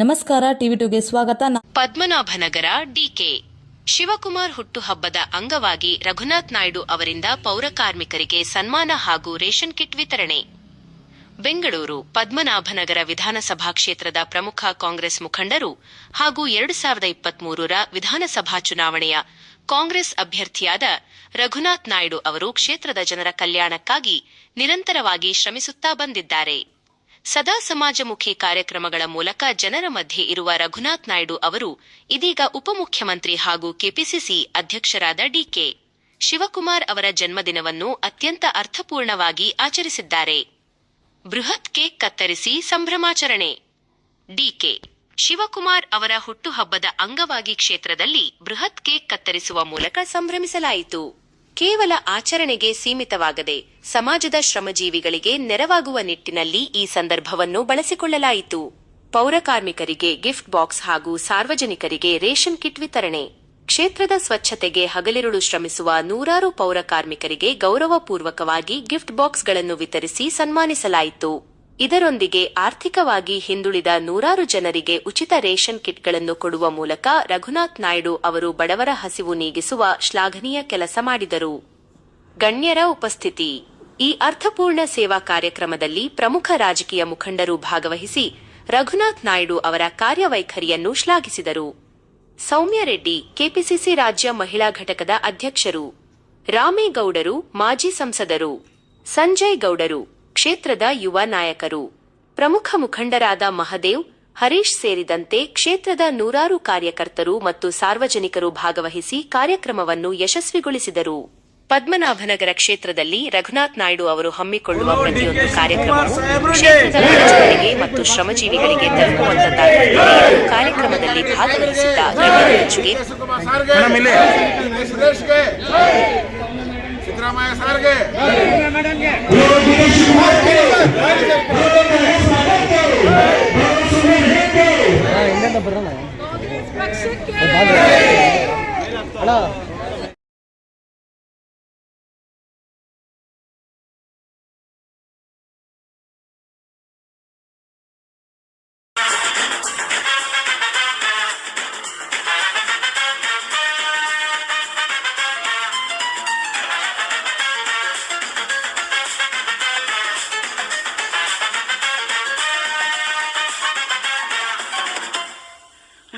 ನಮಸ್ಕಾರ, ಟಿವಿ2ಗೆ ಸ್ವಾಗತ. ಪದ್ಮನಾಭನಗರ ಡಿಕೆ ಶಿವಕುಮಾರ್ ಹುಟ್ಟುಹಬ್ಬದ ಅಂಗವಾಗಿ ರಘುನಾಥ್ ನಾಯ್ಡು ಅವರಿಂದ ಪೌರಕಾರ್ಮಿಕರಿಗೆ ಸನ್ಮಾನ ಹಾಗೂ ರೇಷನ್ ಕಿಟ್ ವಿತರಣೆ. ಬೆಂಗಳೂರು ಪದ್ಮನಾಭನಗರ ವಿಧಾನಸಭಾ ಕ್ಷೇತ್ರದ ಪ್ರಮುಖ ಕಾಂಗ್ರೆಸ್ ಮುಖಂಡರು ಹಾಗೂ 2023ರ ವಿಧಾನಸಭಾ ಚುನಾವಣೆಯ ಕಾಂಗ್ರೆಸ್ ಅಭ್ಯರ್ಥಿಯಾದ ರಘುನಾಥ್ ನಾಯ್ಡು ಅವರು ಕ್ಷೇತ್ರದ ಜನರ ಕಲ್ಯಾಣಕ್ಕಾಗಿ ನಿರಂತರವಾಗಿ ಶ್ರಮಿಸುತ್ತಾ ಬಂದಿದ್ದಾರೆ. ಸದಾ ಸಮಾಜಮುಖಿ ಕಾರ್ಯಕ್ರಮಗಳ ಮೂಲಕ ಜನರ ಮಧ್ಯೆ ಇರುವ ರಘುನಾಥ್ ನಾಯ್ಡು ಅವರು ಇದೀಗ ಉಪಮುಖ್ಯಮಂತ್ರಿ ಹಾಗೂ ಕೆಪಿಸಿಸಿ ಅಧ್ಯಕ್ಷರಾದ ಡಿಕೆ ಶಿವಕುಮಾರ್ ಅವರ ಜನ್ಮದಿನವನ್ನು ಅತ್ಯಂತ ಅರ್ಥಪೂರ್ಣವಾಗಿ ಆಚರಿಸಿದ್ದಾರೆ. ಬೃಹತ್ ಕೇಕ್ ಕತ್ತರಿಸಿ ಸಂಭ್ರಮಾಚರಣೆ. ಡಿಕೆ ಶಿವಕುಮಾರ್ ಅವರ ಹುಟ್ಟುಹಬ್ಬದ ಅಂಗವಾಗಿ ಕ್ಷೇತ್ರದಲ್ಲಿ ಬೃಹತ್ ಕೇಕ್ ಕತ್ತರಿಸುವ ಮೂಲಕ ಸಂಭ್ರಮಿಸಲಾಯಿತು. ಕೇವಲ ಆಚರಣೆಗೆ ಸೀಮಿತವಾಗದೆ ಸಮಾಜದ ಶ್ರಮಜೀವಿಗಳಿಗೆ ನೆರವಾಗುವ ನಿಟ್ಟಿನಲ್ಲಿ ಈ ಸಂದರ್ಭವನ್ನು ಬಳಸಿಕೊಳ್ಳಲಾಯಿತು. ಪೌರಕಾರ್ಮಿಕರಿಗೆ ಗಿಫ್ಟ್ ಬಾಕ್ಸ್ ಹಾಗೂ ಸಾರ್ವಜನಿಕರಿಗೆ ರೇಷನ್ ಕಿಟ್ ವಿತರಣೆ. ಕ್ಷೇತ್ರದ ಸ್ವಚ್ಛತೆಗೆ ಹಗಲಿರುಳು ಶ್ರಮಿಸುವ ನೂರಾರು ಪೌರಕಾರ್ಮಿಕರಿಗೆ ಗೌರವಪೂರ್ವಕವಾಗಿ ಗಿಫ್ಟ್ ಬಾಕ್ಸ್ಗಳನ್ನು ವಿತರಿಸಿ ಸನ್ಮಾನಿಸಲಾಯಿತು. ಇದರೊಂದಿಗೆ ಆರ್ಥಿಕವಾಗಿ ಹಿಂದುಳಿದ ನೂರಾರು ಜನರಿಗೆ ಉಚಿತ ರೇಷನ್ ಕಿಟ್ಗಳನ್ನು ಕೊಡುವ ಮೂಲಕ ರಘುನಾಥ್ ನಾಯ್ಡು ಅವರು ಬಡವರ ಹಸಿವು ನೀಗಿಸುವ ಶ್ಲಾಘನೀಯ ಕೆಲಸ ಮಾಡಿದರು. ಗಣ್ಯರ ಉಪಸ್ಥಿತಿ. ಈ ಅರ್ಥಪೂರ್ಣ ಸೇವಾ ಕಾರ್ಯಕ್ರಮದಲ್ಲಿ ಪ್ರಮುಖ ರಾಜಕೀಯ ಮುಖಂಡರು ಭಾಗವಹಿಸಿ ರಘುನಾಥ್ ನಾಯ್ಡು ಅವರ ಕಾರ್ಯವೈಖರಿಯನ್ನು ಶ್ಲಾಘಿಸಿದರು. ಸೌಮ್ಯ ರೆಡ್ಡಿ ಕೆಪಿಸಿಸಿ ರಾಜ್ಯ ಮಹಿಳಾ ಘಟಕದ ಅಧ್ಯಕ್ಷರು, ರಾಮೇಗೌಡರು ಮಾಜಿ ಸಂಸದರು, ಸಂಜಯ್ ಗೌಡರು ಕ್ಷೇತ್ರದ ಯುವ ನಾಯಕರು, ಪ್ರಮುಖ ಮುಖಂಡರಾದ ಮಹದೇವ್, ಹರೀಶ್ ಸೇರಿದಂತೆ ಕ್ಷೇತ್ರದ ನೂರಾರು ಕಾರ್ಯಕರ್ತರು ಮತ್ತು ಸಾರ್ವಜನಿಕರು ಭಾಗವಹಿಸಿ ಕಾರ್ಯಕ್ರಮವನ್ನು ಯಶಸ್ವಿಗೊಳಿಸಿದರು. ಪದ್ಮನಾಭನಗರ ಕ್ಷೇತ್ರದಲ್ಲಿ ರಘುನಾಥ್ ನಾಯ್ಡು ಅವರು ಹಮ್ಮಿಕೊಳ್ಳುವ ಪ್ರತಿಯೊಂದು ಕಾರ್ಯಕ್ರಮವು ಕ್ಷೇತ್ರದ ಜನರಿಗೆ ಮತ್ತು ಶ್ರಮಜೀವಿಗಳಿಗೆ ತಲುಪುವಂತದ್ದಾಗಿರುತ್ತದೆ ಎಂದು ಕಾರ್ಯಕ್ರಮದಲ್ಲಿ ಭಾಗವಹಿಸಿದ್ದ ಗಣ್ಯರ ಮೆಚ್ಚುಗೆ. ಸಿದ್ದರಾಮಯ್ಯ ಸಾರ್ಗೆ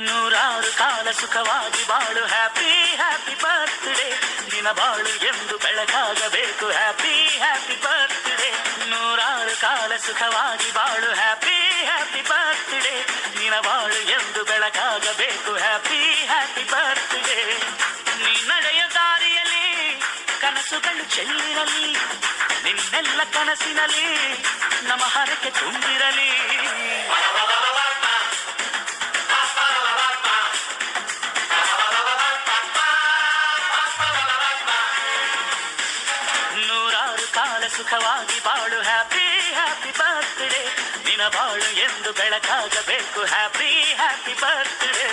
ನೂರಾರು ಕಾಲ ಸುಖವಾಗಿ ಬಾಳು. ಹ್ಯಾಪಿ ಹ್ಯಾಪಿ ಬರ್ತ್ಡೇ, ನಿನ್ನ ಬಾಳು ಎಂದು ಬೆಳಕಾಗಬೇಕು. ಹ್ಯಾಪಿ ಹ್ಯಾಪಿ ಬರ್ತ್ಡೇ, ನೂರಾರು ಕಾಲ ಸುಖವಾಗಿ ಬಾಳು. ಹ್ಯಾಪಿ ಹ್ಯಾಪಿ ಬರ್ತ್ಡೇ, ನಿನ್ನ ಬಾಳು ಎಂದು ಬೆಳಕಾಗಬೇಕು. Happy happy birthday. ನೀ ನಡೆಯ ದಾರಿಯಲ್ಲಿ ಕನಸುಗಳು ಚೆಲ್ಲಿರಲಿ, ನಿನ್ನೆಲ್ಲ ಕನಸಿನಲ್ಲಿ ನಮ್ಮ ಹರಕೆ ತುಂಬಿರಲಿ. ನೂರಾರು ಕಾಲ ಸುಖವಾಗಿ ಬಾಳು. ಹ್ಯಾಪಿ ಹ್ಯಾಪಿ ಬರ್ತ್ಡೇ, ನಿನ್ನ ಬಾಳು ಎಂದು ಬೆಳಕಾಗಬೇಕು. Happy happy birthday.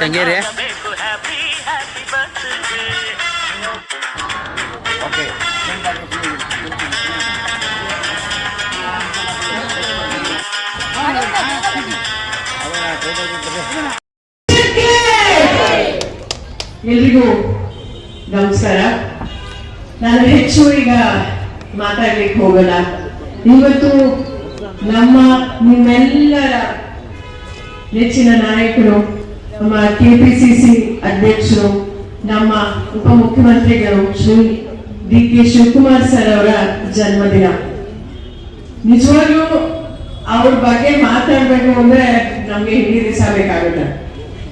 ಸಂಗೇರಿ ಓಕೆ ಎಲ್ರಿಗೂ ನಮಸ್ಕಾರ. ನಾನು ಹೆಚ್ಚು ಈಗ ಮಾತಾಡ್ಲಿಕ್ಕೆ ಹೋಗಲ್ಲ. ಇವತ್ತು ನಿಮ್ಮೆಲ್ಲರ ನೆಚ್ಚಿನ ನಾಯಕರು, ನಮ್ಮ ಕೆಪಿಸಿಸಿ ಅಧ್ಯಕ್ಷರು, ನಮ್ಮ ಉಪಮುಖ್ಯಮಂತ್ರಿಗಳು ಶ್ರೀ ಡಿ.ಕೆ. ಶಿವಕುಮಾರ್ ಸರ್ ಅವರ ಜನ್ಮದಿನ. ನಿಜವಾಗ್ಲೂ ಅವ್ರ ಬಗ್ಗೆ ಮಾತಾಡ್ಬೇಕು ಅಂದ್ರೆ ನಮ್ಗೆ ಇಡೀ ದಿವಸ ಬೇಕಾಗುತ್ತೆ.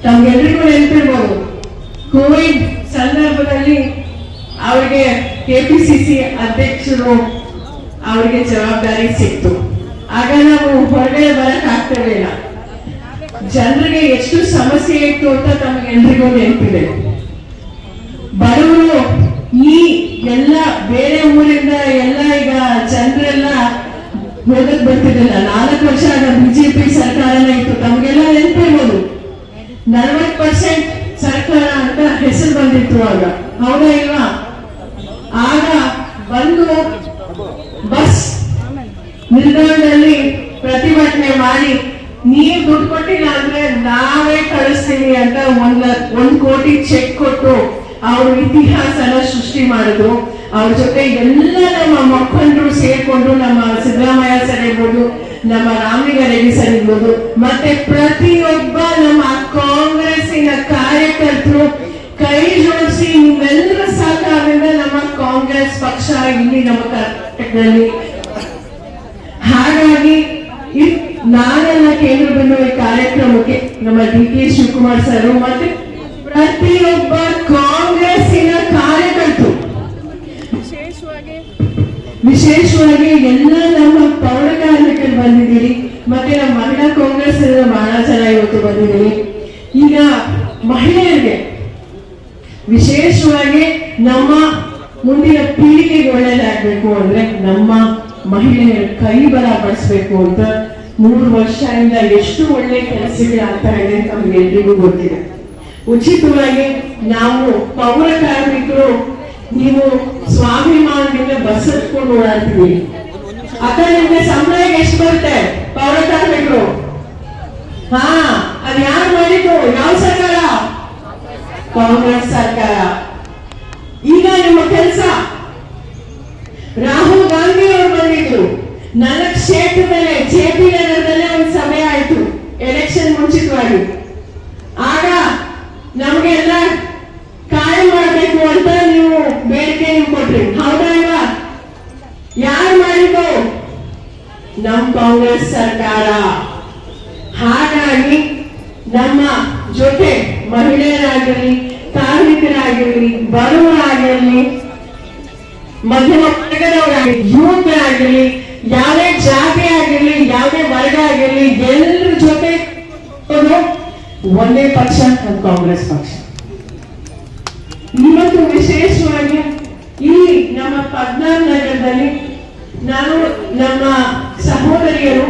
ತಮ್ಗೆಲ್ರಿಗೂ ನೆನಪಿರ್ಬೋದು, ಕೋವಿಡ್ ಸಂದರ್ಭದಲ್ಲಿ ಅವ್ರಿಗೆ ಕೆಪಿಸಿಸಿ ಅಧ್ಯಕ್ಷರು ಅವ್ರಿಗೆ ಜವಾಬ್ದಾರಿ ಸಿಕ್ತು. ಆಗ ನಾವು ಹೊರಗಡೆ ಬರಕ್ ಆಗ್ತಿರ್ಲಿಲ್ಲ. ಜನರಿಗೆ ಎಷ್ಟು ಸಮಸ್ಯೆ ಇತ್ತು ಅಂತ ತಮಗೆಲ್ರಿಗೂ ನೆನಪಿದೆ. ಬಡವರು ಈ ಎಲ್ಲ ಬೇರೆ ಊರಿಂದ ಎಲ್ಲ ಈಗ ಜನರೆಲ್ಲ ಹೋಗಕ್ ಬರ್ತಿರ್ಲಿಲ್ಲ. 4 ವರ್ಷ ಆಗ ಬಿಜೆಪಿ ಸರ್ಕಾರನೇ ಇತ್ತು. ತಮಗೆಲ್ಲ ನೆನಪಿರ್ಬೋದು, 40% ಸರ್ಕಾರ ಅಂತ ಹೆಸರು ಬಂದಿತ್ತು ಆಗ, ಹೌದಾ ಇಲ್ವಾ? ಆಗ ಬಂದು ಬಸ್ ನಿಲ್ದಾಣದಲ್ಲಿ ಪ್ರತಿಭಟನೆ ಮಾಡಿ, ನೀವು ದುಡ್ಡು ಕೊಟ್ಟಿಲ್ಲ ಅಂದ್ರೆ ನಾವೇ ಕಳಿಸ್ತೀವಿ ಅಂತ 1 ಕೋಟಿ ಚೆಕ್ ಕೊಟ್ಟು ಅವರು ಇತಿಹಾಸನ ಸೃಷ್ಟಿ ಮಾಡಿದ್ರು. ಅವ್ರ ಜೊತೆ ಎಲ್ಲ ನಮ್ಮ ಮಕ್ಕಳು ಸೇರ್ಕೊಂಡು, ನಮ್ಮ ಸಿದ್ದರಾಮಯ್ಯ ಸರ್ ಇರ್ಬೋದು, ನಮ್ಮ ರಾಮಲಿಂಗಾರೆಡ್ಡಿ ಸರ್ ಇರ್ಬೋದು, ಮತ್ತೆ ಪ್ರತಿಯೊಬ್ಬ ನಮ್ಮ ಕಾಂಗ್ರೆಸ್ಸಿನ ಕಾರ್ಯಕರ್ತರು ಕೈ ಜೋಡಿಸಿ ನಿಮ್ಮೆಲ್ಲರ ಸಹಕಾರದಿಂದ ನಮ್ಮ ಕಾಂಗ್ರೆಸ್ ಪಕ್ಷ ಇಲ್ಲಿ ನಮ್ಮ ಕರ್ನಾಟಕದಲ್ಲಿ. ಹಾಗಾಗಿ ನಾನೆಲ್ಲ ಕೇಂದ್ರ ಬಿಂದು ಈ ಕಾರ್ಯಕ್ರಮಕ್ಕೆ ನಮ್ಮ ಡಿ.ಕೆ. ಶಿವಕುಮಾರ್ ಸರ್ ಮತ್ತೆ ಪ್ರತಿಯೊಬ್ಬ ಕಾಂಗ್ರೆಸ್ಸಿನ ಕಾರ್ಯಕರ್ತರು, ವಿಶೇಷವಾಗಿ ಎಲ್ಲ ನಮ್ಮ ಪೌರ ಕಾರ್ಮಿಕರು ಬಂದಿದ್ದೀರಿ. ಮತ್ತೆ ನಮ್ಮ ಮಹಿಳಾ ಕಾಂಗ್ರೆಸ್ ಬಹಳ ಜನ ಇವತ್ತು ಬಂದಿದ್ದೀರಿ. ಈಗ ಮಹಿಳೆಯರಿಗೆ ವಿಶೇಷವಾಗಿ ನಮ್ಮ ಮುಂದಿನ ಪೀಳಿಗೆಗೆ ಒಳ್ಳೇದಾಗಬೇಕು ಅಂದ್ರೆ ನಮ್ಮ ಮಹಿಳೆಯರ ಕೈ ಬಲ ಪಡಿಸ್ಬೇಕು ಅಂತ 3 ವರ್ಷದಿಂದ ಎಷ್ಟು ಒಳ್ಳೆ ಕೆಲಸಗಳಾಗ್ತಾ ಇದೆ ಅಂತ ನಮ್ಗೆಲ್ರಿಗೂ ಗೊತ್ತಿದೆ. ಉಚಿತವಾಗಿ ನಾವು ಪೌರ ಕಾರ್ಮಿಕರು ನೀವು ಸ್ವಾಭಿಮಾನದಿಂದ ಬಸ್ ಹತ್ಕೊಂಡು ಓಡಾಡ್ತೀವಿ. ಅಕ್ಕ, ನಿಮ್ಗೆ ಸಂಬಳ ಎಷ್ಟು ಬರುತ್ತೆ ಪೌರ ಕಾರ್ಮಿಕರು? ಅದ್ ಯಾರು ಮಾಡಿದ್ದು? ಯಾವ ಸರ್ಕಾರ? ಕಾಂಗ್ರೆಸ್ ಸರ್ಕಾರ. ಈಗ ನಿಮ್ಮ ಕೆಲಸ, ರಾಹುಲ್ ಗಾಂಧಿ ಅವರು ಬಂದಿದ್ರು. ನನ್ನ ಕ್ಷೇತ್ರದಲ್ಲೇ ಜೆಪಿ ನಗರದಲ್ಲೇ ಒಂದು ಸಭೆ ಆಯ್ತು ಎಲೆಕ್ಷನ್ ಮುಂಚಿತವಾಗಿ. ಆಗ ನಮ್ಗೆಲ್ಲ ಕಾಯಂ ಮಾಡಬೇಕು ಅಂತ ನೀವು ಬೇಡಿಕೆ ಕೊಟ್ರಿ, ಹೌದಾ ಇಲ್ವಾ? ಯಾರು ಮಾಡಿದ್ದು? ನಮ್ ಕಾಂಗ್ರೆಸ್ ಸರ್ಕಾರ. ಹಾಗಾಗಿ ನಮ್ಮ ಜೊತೆ ಮಹಿಳೆಯರಾಗಿರ್ಲಿ, ಕಾರ್ಮಿಕರಾಗಿರ್ಲಿ, ಬಡವರಾಗಿರ್ಲಿ, ಮಧ್ಯಮ ವರ್ಗದವರಾಗಿರ್ಲಿ, ಯುವಕರಾಗಿರ್ಲಿ, ಯಾವುದೇ ಜಾತಿ ಆಗಿರ್ಲಿ, ಯಾವುದೇ ವರ್ಗ ಆಗಿರ್ಲಿ, ಎಲ್ಲರ ಜೊತೆ ಒಂದೇ ಪಕ್ಷ ನಮ್ಮ ಕಾಂಗ್ರೆಸ್ ಪಕ್ಷ. ಇವತ್ತು ವಿಶೇಷವಾಗಿ ಇಲ್ಲಿ ನಮ್ಮ 14 ನಗರದಲ್ಲಿ ನಾನು ನಮ್ಮ ಸಹೋದರಿಯರು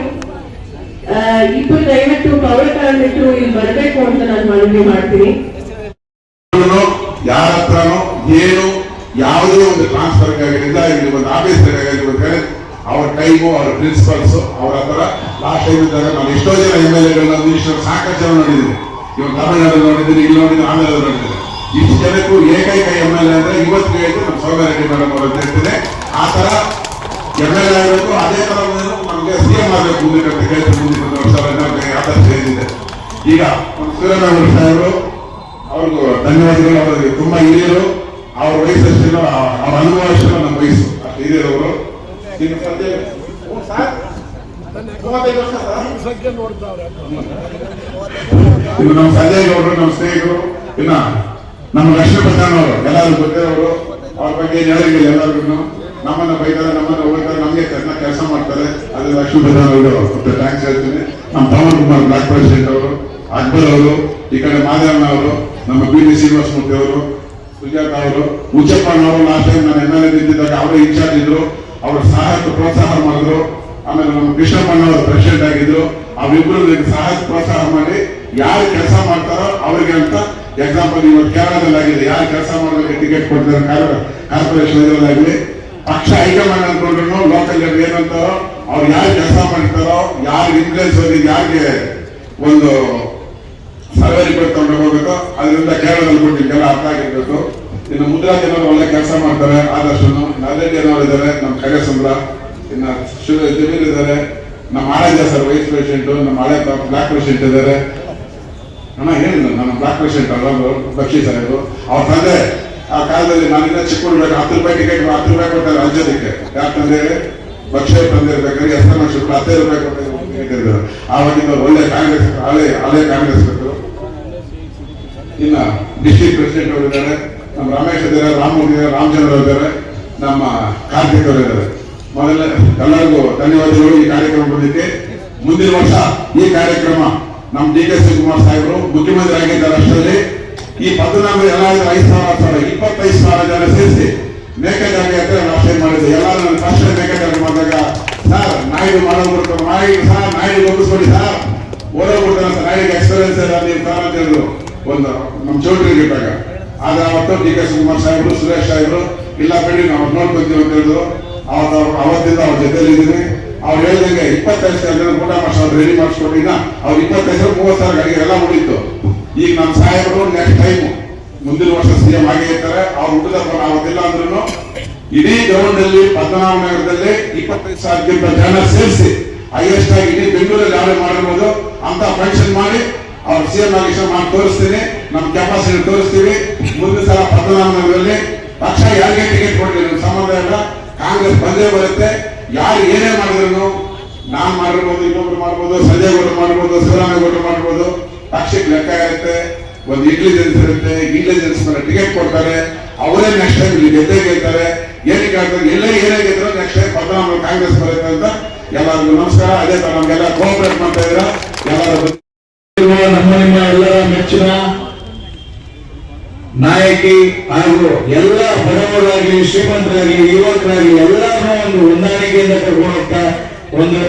ಇಬ್ಬರು ದಯವಿಟ್ಟು ಪೌರ ಕಾರ್ಮಿಕರು ಇಲ್ಲಿ ಬರಬೇಕು ಅಂತ ನಾನು ಮನವಿ ಮಾಡ್ತೀನಿ. ಯಾರ ಹತ್ರನೋ ಏನು ಯಾವುದೇ ಒಂದು ಟ್ರಾನ್ಸ್ಫರ್ ಆಗಿರಲಿಲ್ಲ, ಇಲ್ಲಿ ಒಂದು ಆಫೀಸರ್ ಆಗಿರ್ಬೇಕಾದ್ರೆ ಅವ್ರ ಟೈಮು, ಅವ್ರ ಪ್ರಿನ್ಸಿಪಲ್ಸ್, ಅವ್ರ ಹತ್ರ ಲಾಸ್ಟ್ ಟೈಮ್ ಇದ್ದಾಗ ನಾನು ಎಷ್ಟೋ ಜನ MLA ಮಿನಿಸ್ಟರ್ ಸಾಕಷ್ಟು ಜನ ನೋಡಿದ್ದೀನಿ. ಇವಾಗ ತಮಿಳುನಾಡು ನೋಡಿದ್ದೀನಿ, ಇಲ್ಲಿ ನೋಡಿದ್ದೀನಿ, ಆಂಧ್ರದಲ್ಲಿ ನೋಡಿದ್ದೀನಿ. ಇಷ್ಟು ಜನಕ್ಕೂ ಏಕೈಕ MLA ಅಂದ್ರೆ ಇವತ್ತಿಗೆ ಆಯ್ತು ನಮ್ಮ ಸೌಮ್ಯರೆಡ್ಡಿ ಮೇಡಮ್ ಅವರು ಅಂತ ಹೇಳ್ತೀನಿ. ಆ ತರ MLA ಆಗಬೇಕು, ಅದೇ ತರ ನಮಗೆ CM ಆಗಬೇಕು ಮುಂದೆ ಅಂತ ಕೇಳ್ತೀನಿ. ಮುಂದಿನ ವರ್ಷ ಆದರ್ಶ ಏನಿದೆ. ಈಗ ಶಿವರಾಮೇಗೌಡ ಸಾಹೇಬರು ಅವ್ರಿಗೂ ಧನ್ಯವಾದಗಳು. ಅವರಿಗೆ ತುಂಬಾ ಹಿರಿಯರು, ಅವ್ರ ವಯಸ್ಸಷ್ಟು ಅವ್ರ ಅನುಭವ ಅಷ್ಟು ನಮ್ಮ ವಯಸ್ಸು ಅಷ್ಟು ಹಿರಿಯರವರು. ಇನ್ನು ಸದ್ಯ 35 ವರ್ಷ ಇನ್ನು ನಮ್ಮ ಸಂಜಯ್ ಗೌಡರು, ನಮ್ಮ ಸ್ನೇಹಿತರು, ಇನ್ನ ನಮ್ಮ ಲಕ್ಷ್ಮೀಪ್ರಧಾನ್ ಅವರು ಎಲ್ಲರೂ ಗೊತ್ತಿರೋರು. ಅವ್ರ ಬಗ್ಗೆ ಹೇಳಿಲ್ಲ, ಎಲ್ಲರಿಗೂ ನಮ್ಮನ್ನ ಬೈತಾರೆ, ನಮ್ಮನ್ನ ಹೋಗ್ತಾರೆ, ನಮ್ಗೆ ಚೆನ್ನಾಗಿ ಕೆಲಸ ಮಾಡ್ತಾರೆ. ಅದು ಲಕ್ಷ್ಮೀಪ್ರಧಾನ್ ಅವರು ಥ್ಯಾಂಕ್ಸ್ ಹೇಳ್ತೀನಿ. ನಮ್ಮ ಪವನ್ ಕುಮಾರ್ ಬ್ಲಾಕ್ ಪ್ರೆಸಿಡೆಂಟ್ ಅವರು, ಅಕ್ಬರ್ ಅವರು, ಈ ಕಡೆ ಮಾದೇವಣ್ಣ ಅವರು, ನಮ್ಮ B.D. ಶ್ರೀನಿವಾಸಮೂರ್ತಿ ಅವರು, ಸುಜಾತ ಅವರು, ಉಚ್ಚಪ್ಪಣ್ಣವರು. ಲಾಸ್ಟ್ ಟೈಮ್ ನಾನು MLA ನಿಂತಿದ್ದಾಗ ಅವರೇ ಇನ್ಚಾರ್ಜ್ ಇದ್ರು, ಅವ್ರ ಸಹಾಯಕ್ಕೆ ಪ್ರೋತ್ಸಾಹ ಮಾಡಿದ್ರು. ಆಮೇಲೆ ನಮ್ಮ ಕೃಷ್ಣಪ್ಪಣ್ಣ ಅವರು ಪ್ರೆಸಿಡೆಂಟ್ ಆಗಿದ್ರು. ಅವಿಬ್ರು ಸಹಾಯ ಪ್ರೋತ್ಸಾಹ ಮಾಡಿ ಯಾರು ಕೆಲಸ ಮಾಡ್ತಾರೋ ಅವ್ರಿಗೆ ಅಂತ. ಎಕ್ಸಾಂಪಲ್ ಇವತ್ತು ಕೇರಳದಲ್ಲಿ ಆಗಿದೆ, ಯಾರು ಕೆಲಸ ಮಾಡೋದಕ್ಕೆ ಟಿಕೆಟ್ ಕೊಡ್ತಾರೆ ಕಾರ್ಪೊರೇಷನ್ ಆಗಲಿ, ಪಕ್ಷ ಹೈಕಮಾಂಡ್ ಅನ್ಕೊಂಡ್ರು ಲೋಕಲ್ ಲೀಡರ್ ಏನಂತಾರೋ ಅವ್ರು ಯಾರು ಕೆಲಸ ಮಾಡ್ತಾರೋ, ಯಾರು ಇನ್ಫ್ಲೂಯೆನ್ಸ್ ಹೋಗಿ ಯಾರಿಗೆ ಒಂದು ಸರ್ವೆ ರಿಪೋರ್ಟ್ ತಗೊಂಡು ಹೋಗ್ಬೇಕು. ಅದರಿಂದ ಕೇರಳದಲ್ಲಿ ಕೊಟ್ಟಿದ್ದೆಲ್ಲ ಅರ್ಥ ಆಗಿರ್ಬೇಕು. ಇನ್ನು ಮುದ್ರಾ ಜನರು ಒಳ್ಳೆ ಕೆಲಸ ಮಾಡ್ತಾರೆ. ಆದಷ್ಟು ನರೇಂದ್ರ ಜನರು ಇದ್ದಾರೆ, ನಮ್ಮ ಕೈಲಾಸಂದ್ರ, ಇನ್ನು ಜಮೀರ್ ಇದ್ದಾರೆ, ನಮ್ಮ ಆರಾಧ್ಯ ಸರ್ ವೈಸ್ ಪ್ರೆಸಿಡೆಂಟ್, ನಮ್ಮ ಹಳೆ ಬ್ಲಾಕ್ ಪ್ರೆಸಿಡೆಂಟ್ ಇದ್ದಾರೆ. ಅಣ್ಣ ಹೇಳಿದ್ರು ನಮ್ಮ ಬ್ಲಾಕ್ ಪ್ರೆಸಿಡೆಂಟ್ ಅಲ್ಲ ಬಕ್ಷಿ ಸಾಹೇಬರು. ಅವ್ರ ತಂದೆ ಆ ಕಾಲದಲ್ಲಿ ನಾನಿಂದ ಚಿಕ್ಕ ಹುಡುಗ 10 ರೂಪಾಯಿ ಟಿಕೆಟ್ 10 ರೂಪಾಯಿ ಕೊಡ್ತಾರೆ ರಾಜ್ಯದಕ್ಕೆ. ಯಾರು ತಂದೆ ಬಕ್ಷಿ ತಂದೆ ಇರ್ಬೇಕಾದ್ರೆ ಎಸ್ ಎಂ ಎಸ್ 15 ರೂಪಾಯಿ ಕೊಟ್ಟಿದ್ರು. ಆವಾಗಿಂದ ಒಳ್ಳೆ ಕಾಂಗ್ರೆಸ್ ಹಳೆ ಕಾಂಗ್ರೆಸ್ ಬೇಕು. ಇನ್ನ ಡಿಸ್ಟ್ರಿಕ್ಟ್ ಪ್ರೆಸಿಡೆಂಟ್ ಅವರು ಇದ್ದಾರೆ, ನಮ್ಮ ರಮೇಶ್ ಇದ್ದಾರೆ, ರಾಮಮೂರ್ತಿ ಇದ್ದಾರೆ, ರಾಮಚಂದ್ರ ಇದ್ದಾರೆ, ನಮ್ಮ ಕಾರ್ತಿಕ್ ಅವರು ಇದ್ದಾರೆ. ಮೊದಲ ಎಲ್ಲರಿಗೂ ಧನ್ಯವಾದಗಳು ಈ ಕಾರ್ಯಕ್ರಮ ಬಂದಿಕ್ಕೆ. ಮುಂದಿನ ವರ್ಷ ಈ ಕಾರ್ಯಕ್ರಮ ನಮ್ಮ ಡಿ ಕೆ ಶಿವಕುಮಾರ್ ಸಾಹೇಬರು ಮುಖ್ಯಮಂತ್ರಿ ಆಗಿದ್ದಾರೆ. ಅಷ್ಟರಲ್ಲಿ ಈ ಪದ್ಮನಾಭ ಎಲ್ಲ 25,000 ಜನ ಸೇರಿಸಿ ಮೇಕೆದಾಟು ಯಾತ್ರೆ ಆಶ್ರಯ ಮಾಡಿದ್ದೆ. ಎಲ್ಲರೂ ನನ್ನ ಫಸ್ಟ್ ಮೇಕೆದಾಟು ಮಾಡಿದಾಗ ಸರ್ ನಾಯ್ಡು ಮಾಡೋದು ನಾಯ್ಡು ಒಪ್ಪಿಸ್ಕೊಡಿ ಸರ್, ಓಡೋಗ್ಬಿಡ್ತಾನೆ ಸರ್, ನಾಯ್ಡಿಗೆ ಎಕ್ಸ್ಪೀರಿಯನ್ಸ್ ಇಲ್ಲ ನೀವು ಸರ್ ಅಂತ ಹೇಳಿದ್ರು. ಒಂದು ನಮ್ಮ ಚೌಟ್ರಿಗೆ ಇದ್ದಾಗ ಆದ್ರೆ ಅವತ್ತು ಡಿ ಕೆ ಶಿವಕುಮಾರ್ ಸಾಹೇಬರು, ಸುರೇಶ್ ಸಾಹೇಬರು ಇಲ್ಲ ಬಿಡಿ ನಾವು ನೋಡ್ಕೊಂತೀವಿ ಅಂತ ಹೇಳಿದ್ರು. ಅವತ್ತಿಂದ ಅವ್ರ ಜೊತೆಲಿ ಇದ್ದೀನಿ. ಅವ್ರು ಹೇಳಿದಂಗೆ 25,000 ಜನ ಊಟ ಮಾಡಿಸೋದು ರೆಡಿ ಮಾಡಿಸ್ಕೊಟ್ಟಿನ ಅವ್ರು 25,000-30,000 ಗಾಡಿಗೆ ಎಲ್ಲ ಮುಡೀತು. ಈಗ ನಮ್ಮ ಸಾಹೇಬರು ನೆಕ್ಸ್ಟ್ ಟೈಮ್ ಮುಂದಿನ ವರ್ಷ ಸಿಎಂ ಆಗೇ ಇರ್ತಾರೆ. ಅವ್ರು ಹುಟ್ಟಿದಪ್ಪ ಅವತ್ತಿಲ್ಲ ಅಂದ್ರೂ ಇಡೀ ಗ್ರೌಂಡ್ ಅಲ್ಲಿ ಪದ್ಮನಾಭ ನಗರದಲ್ಲಿ 25,000 ಜನ ಸೇರಿಸಿ ಹೈಯೆಸ್ಟ್ ಆಗಿ ಇಡೀ ಬೆಂಗಳೂರಲ್ಲಿ ಯಾರು ಮಾಡಿರ್ಬೋದು ಅಂತ ಫಂಕ್ಷನ್ ಮಾಡಿ ಅವ್ರು ಸಿಎಂ ಆಗಿ ಮಾಡಿ ತೋರಿಸ್ತೀನಿ. ನಮ್ಮ ಕೆಪಾಸಿಟಿ ತೋರಿಸ್ತೀವಿ. ಮುಂದಿನ ಸಲ ಪದ್ಮನಾಭ ನಗರದಲ್ಲಿ ಪಕ್ಷ ಯಾರಿಗೆ ಟಿಕೆಟ್ ಕೊಡ್ತೀವಿ ನಮ್ಮ ಸಂಬಂಧ ಇಲ್ಲ, ಕಾಂಗ್ರೆಸ್ ಬಂದೇ ಬರುತ್ತೆ. ಯಾರು ಏನೇ ಮಾಡಿದ್ರು ನಾನ್ ಮಾಡಿರ್ಬೋದು, ಇನ್ನೊಬ್ರು ಮಾಡ್ಬೋದು, ಸಂಜಯ್ ಗೌಡ್ರು ಮಾಡ್ಬೋದು, ಶಿವರಾಮೇಗೌಡರು ಮಾಡ್ಬೋದು, ಪಕ್ಷಕ್ಕೆ ಲೆಕ್ಕ ಇರುತ್ತೆ. ಒಂದು ಇಂಟೆಲಿಜೆನ್ಸ್ ಇರುತ್ತೆ. ಇಂಟೆಲಿಜೆನ್ಸ್ ಮೇಲೆ ಟಿಕೆಟ್ ಕೊಡ್ತಾರೆ. ಅವರೇ ನೆಕ್ಸ್ಟ್ ಟೈಮ್ ಇಲ್ಲಿ ಗೆದ್ದೇ ಗೆಲ್ತಾರೆ. ಏನಕ್ಕೆ ಆಗ್ತಾರೆ ಎಲ್ಲೇ ಏನೇ ಗೆದ್ರು ನೆಕ್ಸ್ಟ್ ಟೈಮ್ ಪದ್ಮನಾಭ ಕಾಂಗ್ರೆಸ್ ಬರುತ್ತೆ ಅಂತ ಎಲ್ಲರಿಗೂ ನಮಸ್ಕಾರ. ಅದೇ ತರ ನಮ್ಗೆಲ್ಲ ಕೋಆಪರೇಟ್ ಮಾಡ್ತಾ ಇದ್ದೀರಾ. ಎಲ್ಲರೂ ನಮ್ಮ ನಿಮ್ಮ ಎಲ್ಲರ ಮೆಚ್ಚಿನ ನಾಯಕಿ ಹಾಗೂ ಎಲ್ಲ ಬಡವರಾಗಲಿ ಶ್ರೀಮಂತರಾಗಲಿ ಯುವಕರಾಗಲಿ ಎಲ್ಲರನ್ನೂ ಒಂದು ಹೊಂದಾಣಿಕೆಯಿಂದ ಕರ್ಕೊಂಡು ಹೋಗ್ತಾ ಒಂದು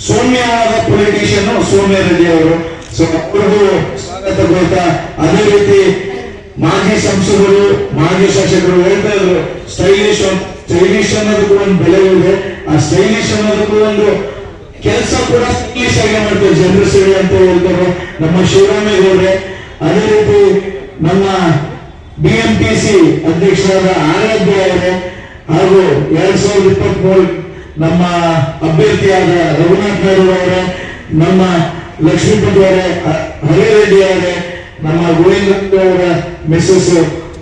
ಸೌಮ್ಯವಾದ ಪೊಲಿಟಿಷಿಯನ್ ಸೌಮ್ಯ ರೆಡ್ಡಿ ಅವರು. ಸೊ ಅವ್ರಿಗೂ ಸ್ವಾಗತ ಕೊಡ್ತಾ, ಅದೇ ರೀತಿ ಮಾಜಿ ಸಂಸದರು ಮಾಜಿ ಶಾಸಕರು ಹೇಳ್ತಾ ಇದ್ರು ಸ್ಟೈಲಿಶ್ ಅನ್ನೋದಕ್ಕೂ ಒಂದು ಬೆಲೆ ಇದೆ. ಆ ಸ್ಟೈಲಿಶ್ ಅನ್ನೋದಕ್ಕೂ ಒಂದು ಕೆಲಸ ಕೂಡ ಸ್ಟೈಲಿಶ್ ಆಗಿ ಮಾಡ್ತಾರೆ, ಜನರ ಸೇವೆ ಅಂತ ಹೇಳ್ತಾರೆ ನಮ್ಮ ಶಿವರಾಮೇಗೌಡ್ರೆ. ಅದೇ ರೀತಿ ನಮ್ಮ BMTC ಅಧ್ಯಕ್ಷರಾದ ಆರಾಧ್ಯ ಅವರೇ ಹಾಗೂ 2023 ನಮ್ಮ ಅಭ್ಯರ್ಥಿಯಾದ ರಘುನಾಥ್ ನಾಯ್ಡು ಅವರೇ, ನಮ್ಮ ಲಕ್ಷ್ಮೀಪತಿ ಅವರೇ, ಹರಿರೆಡ್ಡಿ ಅವರೇ, ನಮ್ಮ ಗೋವಿಂದರಾಜು ಅವರ ಮಿಸ್ಸಸ್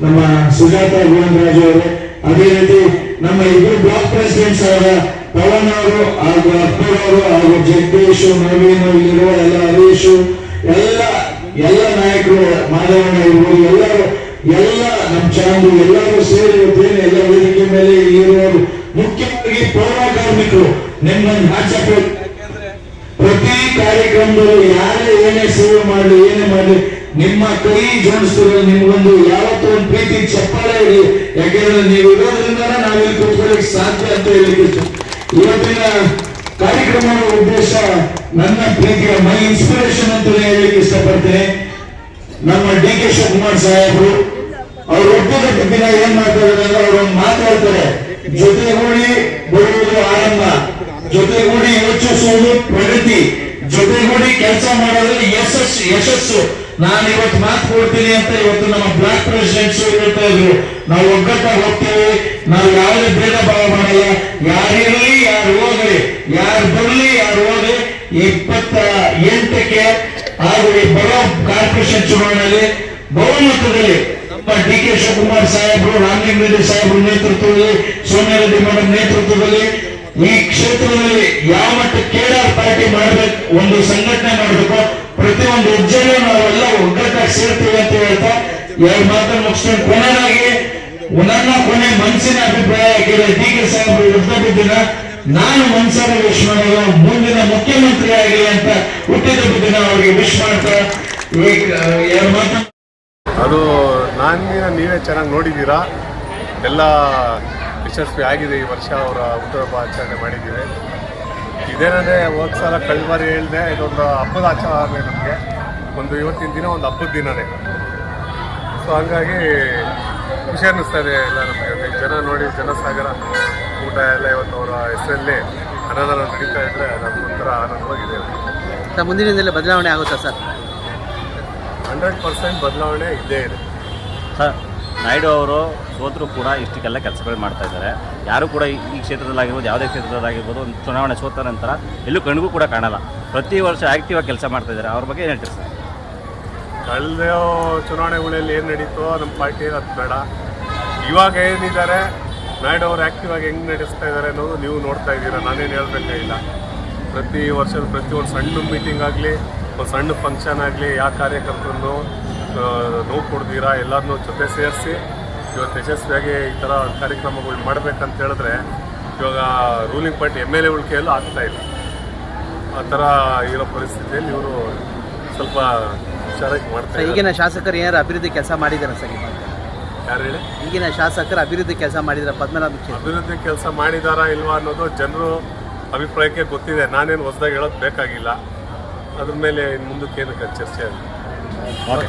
ನಮ್ಮ ಸುಜಾತ ಗೋವಿಂದರಾಜು ಅವರೇ, ಅದೇ ರೀತಿ ನಮ್ಮ ಇಬ್ಬರು ಬ್ಲಾಕ್ ಪ್ರೆಸಿಡೆಂಟ್ಸ್ ಆದ ಪವನ್ ಅವರು ಹಾಗೂ ಅಕ್ಬರ್ ಅವರು ಹಾಗೂ ಜಗದೀಶ್ ನವೀನ್ ಇಲ್ಲಿರುವ ಎಲ್ಲ ಹರೀಶ್ ಎಲ್ಲ ನಾಯಕರು ಮಾಧವಣ್ಣ ಇರ್ಬೋದು, ಎಲ್ಲ ನಮ್ಮ ಚಾಂದು ಎಲ್ಲರೂ ಸೇರಿ ಎಲ್ಲ ವೇದಿಕೆ ಮೇಲೆ ಇರುವರು. ಮುಖ್ಯವಾಗಿ ಪೌರ ಕಾರ್ಮಿಕರು ನಿಮ್ಮನ್ನು ಆಚೆ ಪ್ರತಿ ಕಾರ್ಯಕ್ರಮದಲ್ಲಿ ಯಾರೇ ಏನೇ ಸೇವೆ ಮಾಡಲಿ ಏನೇ ಮಾಡಲಿ ನಿಮ್ಮ ಕೈ ಜೋಡಿಸಿದ್ರೆ ನಿಮ್ಗೊಂದು ಯಾವತ್ತೂ ಒಂದು ಪ್ರೀತಿ ಚಪ್ಪಾಳೆ ಇರಲಿ. ಯಾಕೆಂದ್ರೆ ನೀವು ಇರೋದ್ರಿಂದ ನಾವಿಲ್ಲಿ ಕೂತ್ಕೊಳ್ಳಿಕ್ಕೆ ಸಾಧ್ಯ ಅಂತ ಹೇಳಿದ್ದು. ಇವತ್ತಿನ ಕಾರ್ಯಕ್ರಮದ ಉದ್ದೇಶ ನನ್ನ ಪ್ರೀತಿಯ ಮೈ ಇನ್ಸ್ಪಿರೇಷನ್ ಅಂತ ಹೇಳಲಿಕ್ಕೆ ಇಷ್ಟಪಡ್ತೇನೆ. ನಮ್ಮ ಡಿ ಕೆ ಶಿವಕುಮಾರ್ ಸಾಹೇಬರು ಅವ್ರು ಒಪ್ಪುಗಟ್ಟ ದಿನ ಏನ್ ಮಾಡ್ತಾರೆ ಅಂದ್ರೆ ಅವ್ರೊಂದು ಮಾತಾಡ್ತಾರೆ, ಜೊತೆಗೂಡಿ ಬರುವುದು ಆರಂಭ, ಜೊತೆಗೂಡಿ ಯೋಚಿಸುವುದು ಪ್ರಗತಿ, ಜೊತೆಗೂಡಿ ಕೆಲಸ ಮಾಡೋದ್ರಲ್ಲಿ ಯಶಸ್ಸು. ನಾನು ಇವತ್ತು ಮಾತು ಕೊಡ್ತೀನಿ ಅಂತ ಇವತ್ತು ನಮ್ಮ ಬ್ಲಾಕ್ ಪ್ರೆಸಿಡೆಂಟ್ಸ್ ಹೇಳ್ತಾ ಇದ್ರು. ನಾವು ಒಗ್ಗಟ್ಟಾಗಿ ಹೋಗ್ತೇವೆ, ನಾವು ಯಾವುದೇ ಭೇದ ಭಾವ ಮಾಡಲ್ಲ. ಯಾರಿರಲಿ ಯಾರು ಹೋಗಲಿ, ಯಾರು ಬರಲಿ ಯಾರು ಹೋಗಲಿ. 28ಕ್ಕೆ ಹಾಗೂ ಬರೋ ಕಾರ್ಪೊರೇಷನ್ ಚುನಾವಣೆಯಲ್ಲಿ ಬಹುಮತದಲ್ಲಿ ನಮ್ಮ ಡಿ ಕೆ ಶಿವಕುಮಾರ್ ಸಾಹೇಬರು, ರಾಮಲಿಂಗಾರೆಡ್ಡಿ ಸಾಹೇಬರು ನೇತೃತ್ವದಲ್ಲಿ, ಸೋನಿಯಾ ರೆಡ್ಡಿ ಮೇಡಮ್ ನೇತೃತ್ವದಲ್ಲಿ ಈ ಕ್ಷೇತ್ರದಲ್ಲಿ ಯಾವ ಮಟ್ಟಕ್ಕೆ ಕೇಡಾರ್ ಪಾರ್ಟಿ ಮಾಡಬೇಕು, ಒಂದು ಸಂಘಟನೆ ಮಾಡಬೇಕು, ಪ್ರತಿಯೊಂದು ಹೆಜ್ಜೆಯಲ್ಲೂ ನಾವೆಲ್ಲ ಒಗ್ಗಟ್ಟಾಗಿ ಸೇರ್ತೀವಿ ಅಂತ ಹೇಳ್ತಾ 2 ಮಾತನ್ನು ಮುಗಿಸ್ಕೊಂಡು ಕೊನೆಯಾಗಿ ನನ್ನ ಕೊನೆ ಮನಸ್ಸಿನ ಅಭಿಪ್ರಾಯ ಆಗಿದೆ. ಡಿ ಕೆ ಸಾಹೇಬರು ಹುಟ್ಟಿದ ದಿನ ನಾನು ಮನಸ್ಸಾರೆ ವಿಶ್ ಮಾಡಲ್ಲ, ಮುಂದಿನ ಮುಖ್ಯಮಂತ್ರಿ ಆಗಲಿ ಅಂತ ಹುಟ್ಟಿದ ದಿನ ಅವರಿಗೆ ವಿಶ್ ಮಾಡ್ತಾ 2 ಮಾತು. ಅದು ನೀವೇ ಚೆನ್ನಾಗಿ ನೋಡಿದ್ದೀರಾ. ಎಲ್ಲ ಯಶಸ್ವಿ ಆಗಿದೆ. ಈ ವರ್ಷ ಅವರ ಹುಟ್ಟುಹಬ್ಬ ಆಚರಣೆ ಮಾಡಿದ್ದೀವಿ. ಇದೇನಂದರೆ ಹೋದ ಸಲ ಕಳೆದ ಬಾರಿ ಹೇಳಿದೆ, ಇದೊಂದು ಹಬ್ಬದ ಆಚರಣೆ ನಮಗೆ. ಇವತ್ತಿನ ದಿನ ಒಂದು ಹಬ್ಬದ ದಿನವೇ. ಸೊ ಹಂಗಾಗಿ ಖುಷಿ ಅನ್ನಿಸ್ತಾ ಇದೆ ಎಲ್ಲ ನಮಗೆ. ಜನ ನೋಡಿ, ಜನಸಾಗರ ಊಟ ಎಲ್ಲ ಇವತ್ತು ಅವರ ಹೆಸರಲ್ಲಿ ಅನ್ನದಾನ ನಡೀತಾ ಇದ್ದರೆ ನಮಗೊಂಥರ ಆನಂದವಾಗಿದೆ. ಮುಂದಿನ ದಿನದಲ್ಲಿ ಬದಲಾವಣೆ ಆಗುತ್ತಾ ಸರ್? 100% ಬದಲಾವಣೆ ಇದ್ದೇ ಇದೆ. ಸರ್, ನಾಯ್ಡು ಅವರು ಸೋತರೂ ಕೂಡ ಇಷ್ಟಕ್ಕೆಲ್ಲ ಕೆಲಸಗಳು ಮಾಡ್ತಾ ಇದ್ದಾರೆ. ಯಾರು ಕೂಡ ಈ ಕ್ಷೇತ್ರದಲ್ಲಾಗಿರ್ಬೋದು, ಯಾವುದೇ ಕ್ಷೇತ್ರದಲ್ಲಾಗಿರ್ಬೋದು, ಒಂದು ಚುನಾವಣೆ ಸೋತ ನಂತರ ಎಲ್ಲೂ ಕಣ್ಗೂ ಕೂಡ ಕಾಣಲ್ಲ. ಪ್ರತಿ ವರ್ಷ ಆ್ಯಕ್ಟಿವ್ ಆಗಿ ಕೆಲಸ ಮಾಡ್ತಾ ಇದ್ದಾರೆ. ಅವ್ರ ಬಗ್ಗೆ ಏನು ಹೇಳ್ತೀರಿ ಸರ್? ಕಳೆದ ಚುನಾವಣೆಗಳಲ್ಲಿ ಏನು ನಡೀತೋ ನಮ್ಮ ಪಾರ್ಟಿ ಅದು ಬೇಡ. ಇವಾಗ ಏನಿದ್ದಾರೆ ನಾಯ್ಡು ಅವರು ಆ್ಯಕ್ಟಿವ್ ಆಗಿ ಹೆಂಗೆ ನಡೆಸ್ತಾ ಇದ್ದಾರೆ ಅನ್ನೋದು ನೀವು ನೋಡ್ತಾ ಇದ್ದೀರಾ. ನಾನೇನು ಹೇಳಬೇಕಾಗಿಲ್ಲ. ಪ್ರತಿ ವರ್ಷದ ಪ್ರತಿಯೊಂದು ಸಣ್ಣ ಮೀಟಿಂಗ್ ಆಗಲಿ, ಒಂದು ಸಣ್ಣ ಫಂಕ್ಷನ್ ಆಗಲಿ, ಯಾವ ಕಾರ್ಯಕರ್ತರನ್ನು ನೋವು ಕೊಡ್ದಿರಾ ಎಲ್ಲರನ್ನೂ ಜೊತೆ ಸೇರಿಸಿ ಇವತ್ತು ಯಶಸ್ವಿಯಾಗಿ ಈ ಥರ ಕಾರ್ಯಕ್ರಮಗಳು ಮಾಡಬೇಕಂತ ಹೇಳಿದ್ರೆ ಇವಾಗ ರೂಲಿಂಗ್ ಪಾರ್ಟಿ MLA ಕೈಯಲ್ಲೂ ಆಗ್ತಾಯಿಲ್ಲ. ಆ ಥರ ಇರೋ ಪರಿಸ್ಥಿತಿಯಲ್ಲಿ ಇವರು ಸ್ವಲ್ಪ ಹುಷಾರಾಗಿ ಮಾಡ್ತಾರೆ. ಈಗಿನ ಶಾಸಕರು ಏನಾರು ಅಭಿವೃದ್ಧಿ ಕೆಲಸ ಮಾಡಿದ್ದಾರೆ ಸರ್? ಯಾರು ಹೇಳಿ? ಈಗಿನ ಶಾಸಕರು ಅಭಿವೃದ್ಧಿ ಕೆಲಸ ಮಾಡಿದ್ದಾರೆ ಪದ್ಮನಾಭ ಕ್ಷೇತ್ರ? ಅಭಿವೃದ್ಧಿ ಕೆಲಸ ಮಾಡಿದಾರಾ ಇಲ್ವಾ ಅನ್ನೋದು ಜನರು ಅಭಿಪ್ರಾಯಕ್ಕೆ ಗೊತ್ತಿದೆ. ನಾನೇನು ಹೊಸದಾಗಿ ಹೇಳೋದು ಬೇಕಾಗಿಲ್ಲ. ಅದ್ರ ಮೇಲೆ ಇನ್ನು ಮುಂದಕ್ಕೆ ಏನಕ್ಕೆ ಚರ್ಚೆ ಆಗಿದೆ. ಓಕೆ.